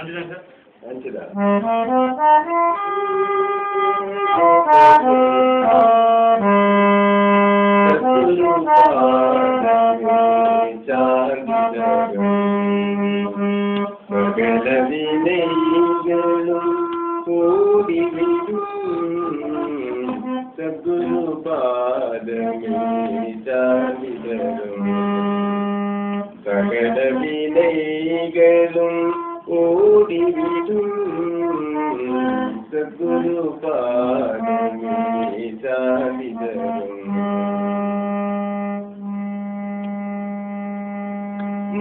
அஞ்சுதா வினைகளும் கூடிவிடும் சகுரு பாதமே சாதிதரும் சகல வினைகளும் ஓடிவிடும் சகுரு பாதமே சாதிதரும்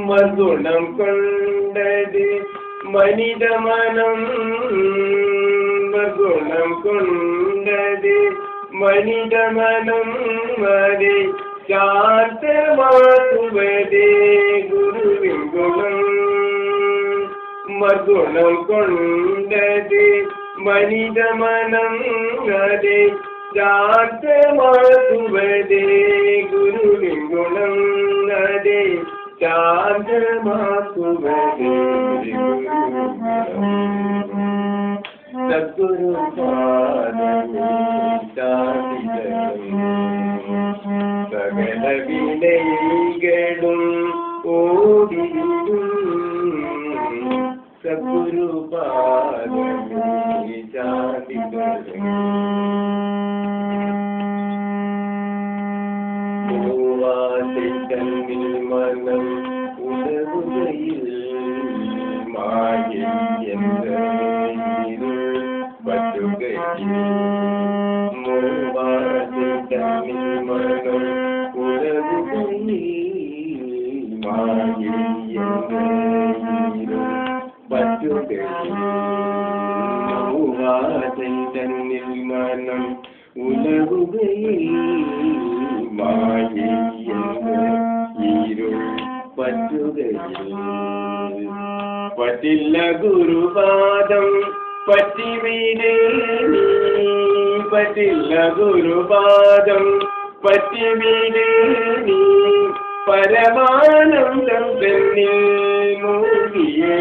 மகுணம் கொண்டது மனித மனம் மகுணம் கொண்டது மனித மனம் அதை சாந்தமாக்குவதே குருவின் குணம் மகுணம் கொண்டது மனித மனம் அதை சாந்தமாக்குவதே குருவின் குணம் அதை சாந்தமாக்குவதே சத்குரு பாதமே சாதிதரும் சகல வினைகளும் ஓடிவிடும் சத்குரு பாதமே சாதிதரும் தன்னில் மனம் உணர்வுகையில் மாயை என்ற பற்றுகையில் மூவாதை தன்னில் மனம் உணர்வுகையில் மாயை என்ற பற்றுகையில் மூவாதை தன்னில் மனம் உணர்வுகையில் மாயை பட்டில்ல குருபாதம் பட்டிவிடே பட்டில்ல குருபாதம் பட்டிவிடே பரமானந்தம் பெண்ணில் மூழ்கியே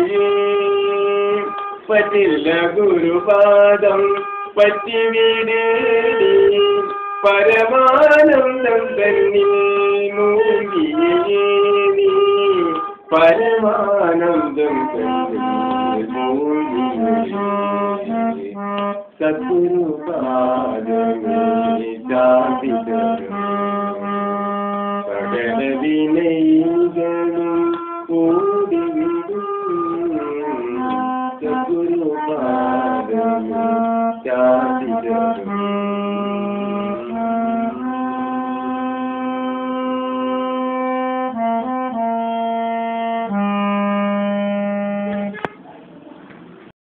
பட்டில்ல குருபாதம் பட்டிவிடே பரமானந்தம் பெண்ணில் மூழ்கியே பரமானந்தம் சத்குரு பாதமே சாதிதரும் சகல வினைகளும் ஓடிவிடும் சத்குரு பாதமே சாதிதரும்